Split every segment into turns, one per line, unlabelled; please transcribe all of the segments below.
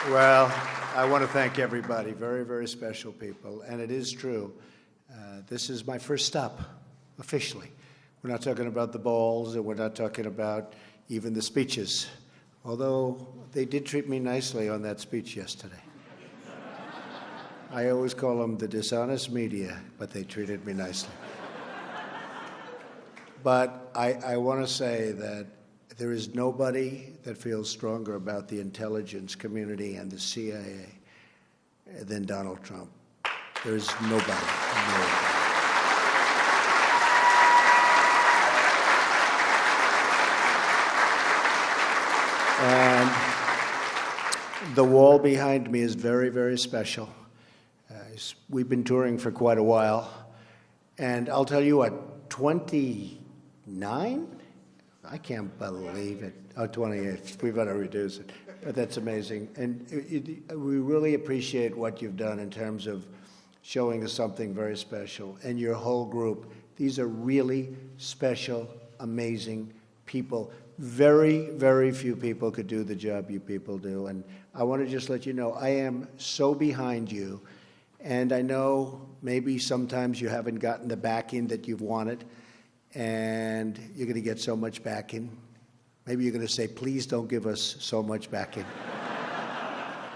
Well, I want to thank everybody, very, very special people. And it is true, this is my first stop, officially. We're not talking about the balls, and we're not talking about even the speeches, although they did treat me nicely on that speech yesterday. I always call them the dishonest media, but they treated me nicely. But I want to say that there is nobody that feels stronger about the intelligence community and the CIA than Donald Trump. There is nobody. And the wall behind me is very, very special. We've been touring for quite a while. And I'll tell you what, 29? I can't believe it. Oh, 28. We've got to reduce it. But that's amazing. And we really appreciate what you've done in terms of showing us something very special. And your whole group, these are really special, amazing people. Very, very few people could do the job you people do. And I want to just let you know, I am so behind you. And I know maybe sometimes you haven't gotten the backing that you've wanted. And you're going to get so much backing. Maybe you're going to say, please don't give us so much backing.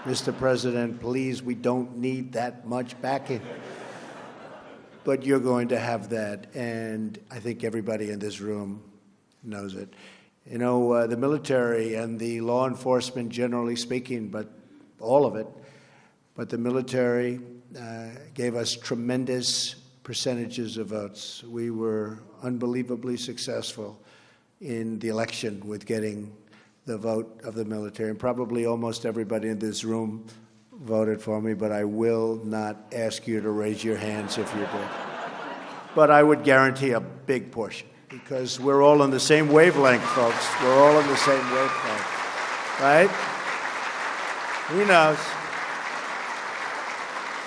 Mr. President, please, we don't need that much backing. But you're going to have that, and I think everybody in this room knows it. You know, the military and the law enforcement, generally speaking, but all of it, but the military gave us tremendous percentages of votes. We were unbelievably successful in the election with getting the vote of the military. And probably almost everybody in this room voted for me, but I will not ask you to raise your hands if you did. But I would guarantee a big portion, because we're all on the same wavelength, folks. We're all on the same wavelength, right? Who knows?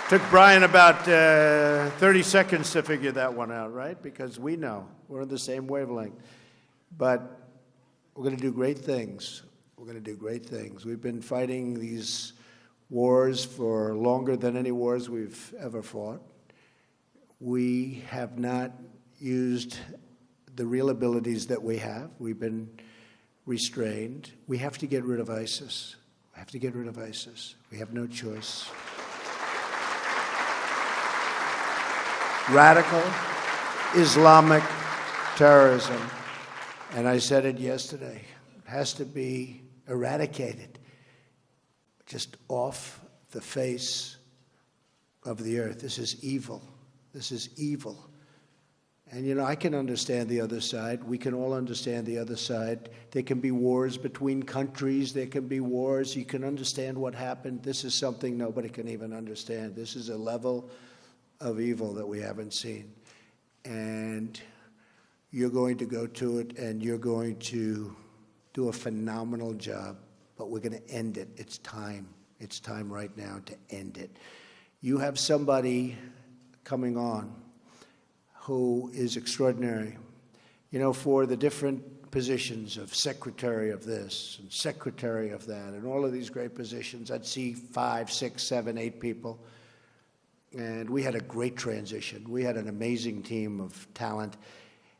Took Brian about 30 seconds to figure that one out, right? Because we know we're on the same wavelength. But we're going to do great things. We're going to do great things. We've been fighting these wars for longer than any wars we've ever fought. We have not used the real abilities that we have. We've been restrained. We have to get rid of ISIS. We have to get rid of ISIS. We have no choice. Radical Islamic terrorism, and I said it yesterday, has to be eradicated, just off the face of the earth. This is evil. This is evil. And, you know, I can understand the other side. We can all understand the other side. There can be wars between countries. There can be wars. You can understand what happened. This is something nobody can even understand. This is a level of evil that we haven't seen. And you're going to go to it, and you're going to do a phenomenal job, but we're going to end it. It's time. It's time right now to end it. You have somebody coming on who is extraordinary. You know, for the different positions of secretary of this and secretary of that and all of these great positions, I'd see 5, 6, 7, 8 people. And we had a great transition. We had an amazing team of talent.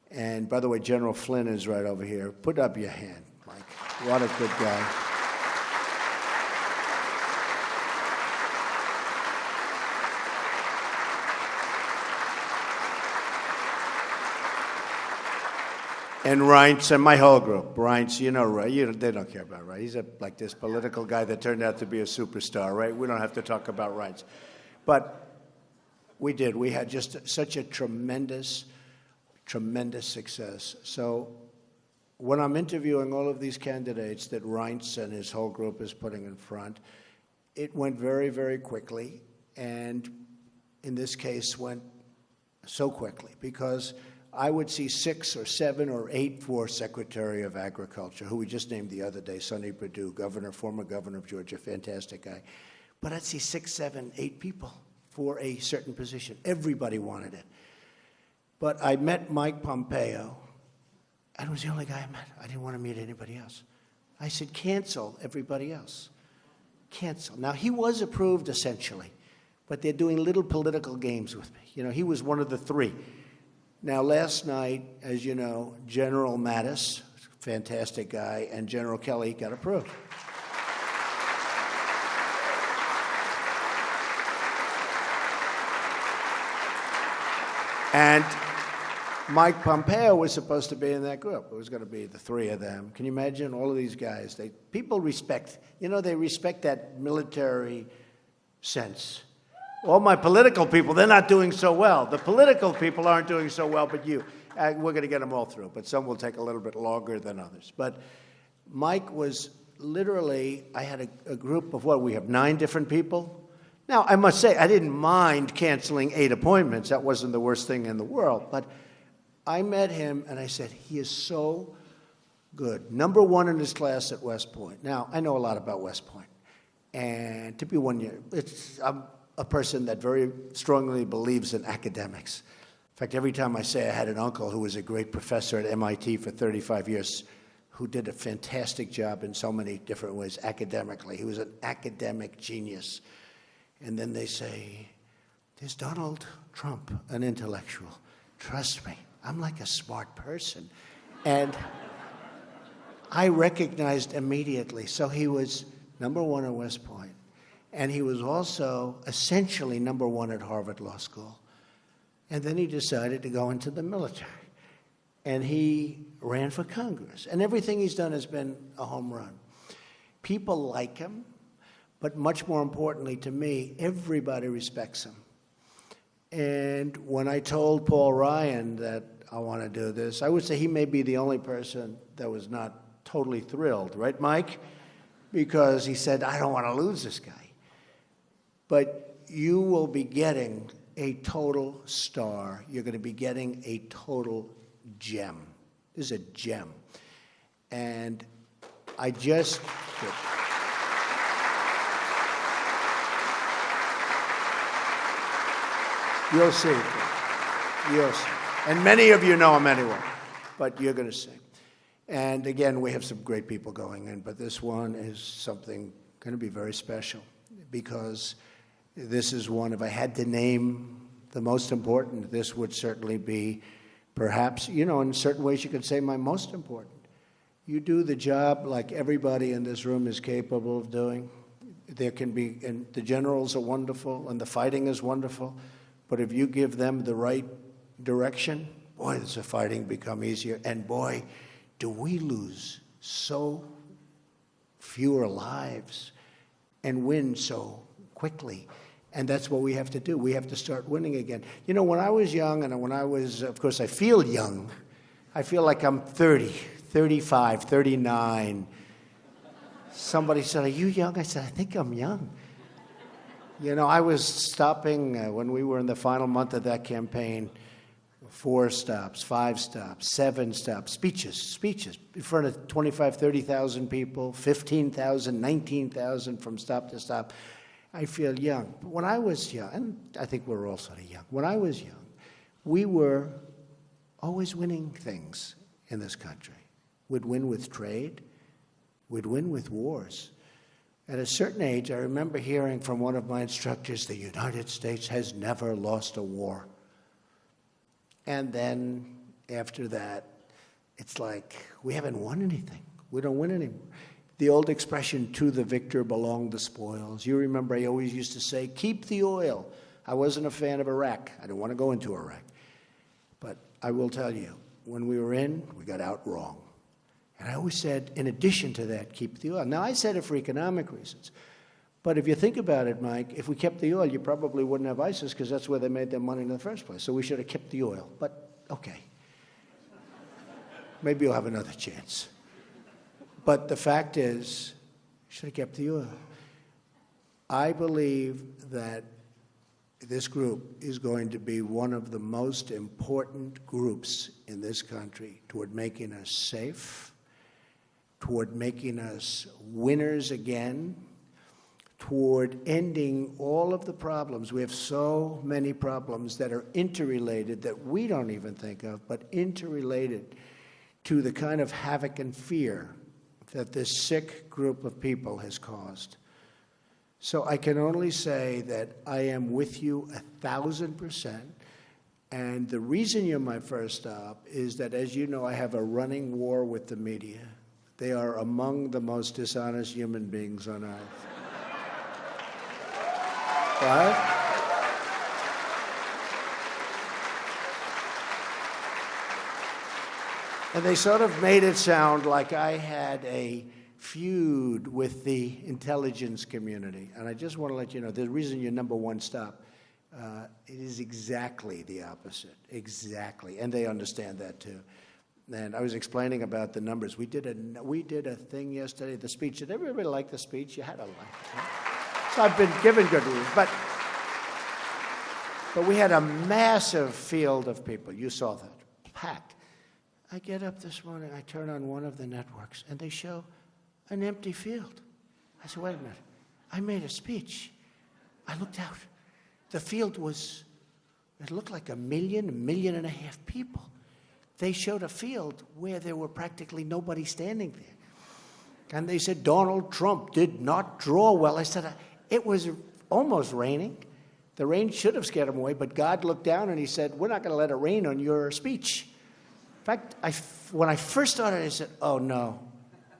And by the way, General Flynn is right over here. Put up your hand, Mike. What a good guy. And Reince and my whole group. Reince, you know, right? They don't care about Reince. He's like this political guy that turned out to be a superstar, right? We don't have to talk about Reince. But we did. We had just such a tremendous, tremendous success. So when I'm interviewing all of these candidates that Reince and his whole group is putting in front, it went very, very quickly. And in this case, went so quickly because I would see 6 or 7 or 8 for Secretary of Agriculture, who we just named the other day, Sonny Perdue, former governor of Georgia, fantastic guy. But I'd see 6, 7, 8 people for a certain position. Everybody wanted it. But I met Mike Pompeo, and it was the only guy I met. I didn't want to meet anybody else. I said, cancel everybody else. cancel. Now, he was approved essentially, but they're doing little political games with me. You know, he was one of the three. Now, last night, as you know, General Mattis, fantastic guy, and General Kelly got approved. And Mike Pompeo was supposed to be in that group. It was going to be the three of them. Can you imagine all of these guys? People respect, they respect that military sense. All my political people, they're not doing so well. The political people aren't doing so well, but you. We're going to get them all through, but some will take a little bit longer than others. But Mike was literally, I had a group of we have 9 different people. Now, I must say, I didn't mind canceling 8 appointments. That wasn't the worst thing in the world. But I met him, and I said, he is so good. Number 1 in his class at West Point. Now, I know a lot about West Point. And to be 1 year, I'm a person that very strongly believes in academics. In fact, every time I say I had an uncle who was a great professor at MIT for 35 years, who did a fantastic job in so many different ways academically. He was an academic genius. And then they say, there's Donald Trump, an intellectual. Trust me, I'm like a smart person. And I recognized immediately. So he was number 1 at West Point. And he was also essentially number 1 at Harvard Law School. And then he decided to go into the military. And he ran for Congress. And everything he's done has been a home run. People like him. But much more importantly to me, everybody respects him. And when I told Paul Ryan that I want to do this, I would say he may be the only person that was not totally thrilled, right, Mike? Because he said, I don't want to lose this guy. But you will be getting a total star. You're going to be getting a total gem. This is a gem. And I just... You'll see. You'll see. And many of you know him anyway, but you're going to see. And again, we have some great people going in, but this one is something going to be very special because this is one, if I had to name the most important, this would certainly be perhaps, in certain ways you could say my most important. You do the job like everybody in this room is capable of doing. There can be, and the generals are wonderful, and the fighting is wonderful. But if you give them the right direction, boy, does the fighting become easier. And boy, do we lose so fewer lives and win so quickly. And that's what we have to do. We have to start winning again. When I was young, and when I was, of course, I feel young. I feel like I'm 30, 35, 39. Somebody said, are you young? I said, I think I'm young. I was stopping when we were in the final month of that campaign, 4 stops, 5 stops, 7 stops, speeches in front of 25, 30,000 people, 15,000, 19,000 from stop to stop. I feel young. But when I was young, and I think we're all sort of young, when I was young, we were always winning things in this country. We'd win with trade. We'd win with wars. At a certain age, I remember hearing from one of my instructors, the United States has never lost a war. And then after that, it's like, we haven't won anything. We don't win anymore. The old expression, to the victor belong the spoils. You remember I always used to say, keep the oil. I wasn't a fan of Iraq. I didn't want to go into Iraq. But I will tell you, when we were in, we got out wrong. And I always said, in addition to that, keep the oil. Now, I said it for economic reasons. But if you think about it, Mike, if we kept the oil, you probably wouldn't have ISIS because that's where they made their money in the first place. So we should have kept the oil. But, okay. Maybe you'll have another chance. But the fact is, we should have kept the oil. I believe that this group is going to be one of the most important groups in this country toward making us safe, toward making us winners again, toward ending all of the problems. We have so many problems that are interrelated that we don't even think of, but interrelated to the kind of havoc and fear that this sick group of people has caused. So I can only say that I am with you 1,000%. And the reason you're my first stop is that, as you know, I have a running war with the media. They are among the most dishonest human beings on earth. Right? And they sort of made it sound like I had a feud with the intelligence community. And I just want to let you know, the reason you're number one stop, it is exactly the opposite. Exactly. And they understand that too. And I was explaining about the numbers. We did a thing yesterday, the speech. Did everybody like the speech? You had to like it. Right? So I've been given good reviews. But we had a massive field of people. You saw that. Packed. I get up this morning, I turn on one of the networks, and they show an empty field. I said, wait a minute. I made a speech. I looked out. The field it looked like 1.5 million people. They showed a field where there were practically nobody standing there. And they said, Donald Trump did not draw well. I said, it was almost raining. The rain should have scared him away, but God looked down and he said, we're not going to let it rain on your speech. In fact, when I first started, I said, oh, no.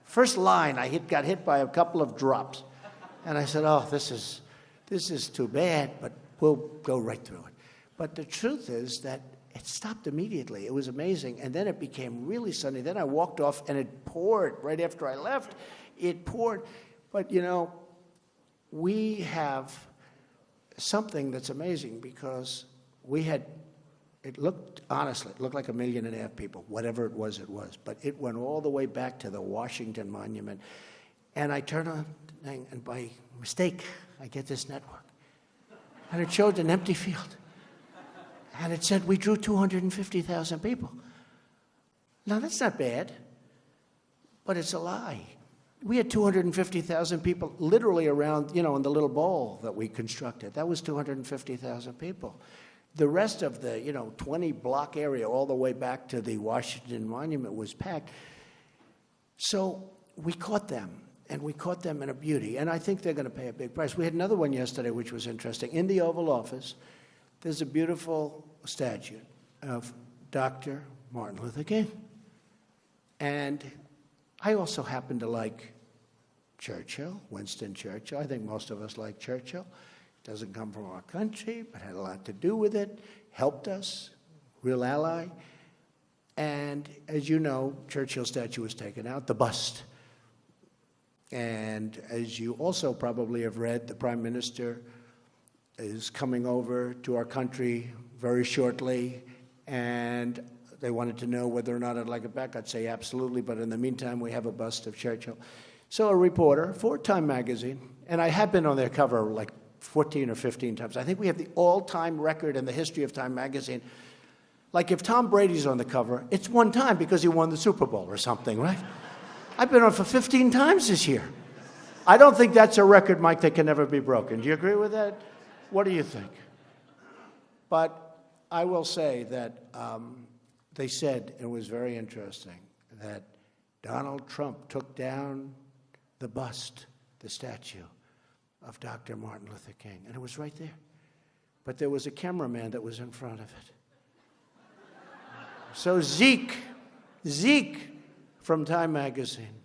First line, got hit by a couple of drops. And I said, oh, this is too bad, but we'll go right through it. But the truth is that it stopped immediately. It was amazing. And then it became really sunny. Then I walked off, and it poured right after I left. It poured. But, you know, we have something that's amazing because it looked like 1.5 million people, whatever it was. But it went all the way back to the Washington Monument. And I turn on the thing, and by mistake, I get this network. And it showed an empty field. And it said we drew 250,000 people. Now, that's not bad, but it's a lie. We had 250,000 people literally around, in the little bowl that we constructed. That was 250,000 people. The rest of the, 20-block area all the way back to the Washington Monument was packed. So we caught them, and we caught them in a beauty. And I think they're going to pay a big price. We had another one yesterday, which was interesting. In the Oval Office, there's a beautiful statue of Dr. Martin Luther King. And I also happen to like Churchill, Winston Churchill. I think most of us like Churchill. Doesn't come from our country, but had a lot to do with it, helped us, real ally. And as you know, Churchill's statue was taken out, the bust. And as you also probably have read, the Prime Minister is coming over to our country very shortly, and they wanted to know whether or not I'd like it back. I'd say absolutely, but in the meantime, we have a bust of Churchill. So a reporter for Time magazine, and I have been on their cover like 14 or 15 times. I think we have the all-time record in the history of Time magazine. Like if Tom Brady's on the cover, it's one time because he won the Super Bowl or something, right? I've been on for 15 times this year. I don't think that's a record, Mike, that can never be broken. Do you agree with that? What do you think? But I will say that they said, it was very interesting, that Donald Trump took down the bust, the statue of Dr. Martin Luther King, and it was right there. But there was a cameraman that was in front of it. So Zeke from Time magazine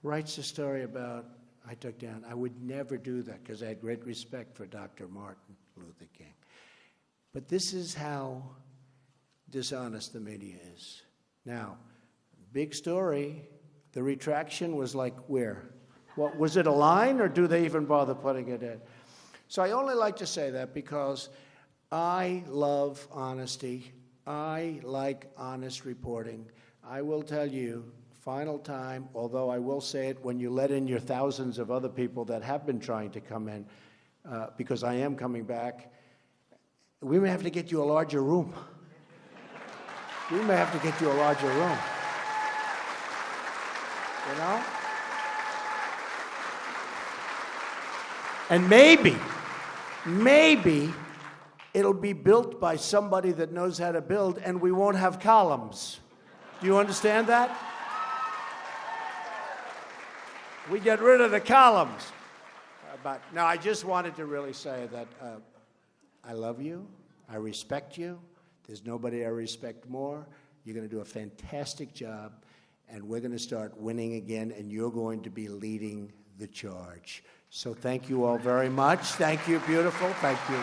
writes a story about I took down. I would never do that because I had great respect for Dr. Martin Luther King. But this is how dishonest the media is. Now, big story, the retraction was like where? What, was it a line, or do they even bother putting it in? So I only like to say that because I love honesty. I like honest reporting. I will tell you, final time, although I will say it when you let in your thousands of other people that have been trying to come in, because I am coming back, we may have to get you a larger room. We may have to get you a larger room. You know? And maybe it'll be built by somebody that knows how to build, and we won't have columns. Do you understand that? We get rid of the columns. But no, I just wanted to really say that I love you. I respect you. There's nobody I respect more. You're going to do a fantastic job, and we're going to start winning again, and you're going to be leading the charge. So thank you all very much. Thank you, beautiful. Thank you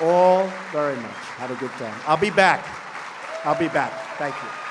all very much. Have a good time. I'll be back. I'll be back. Thank you.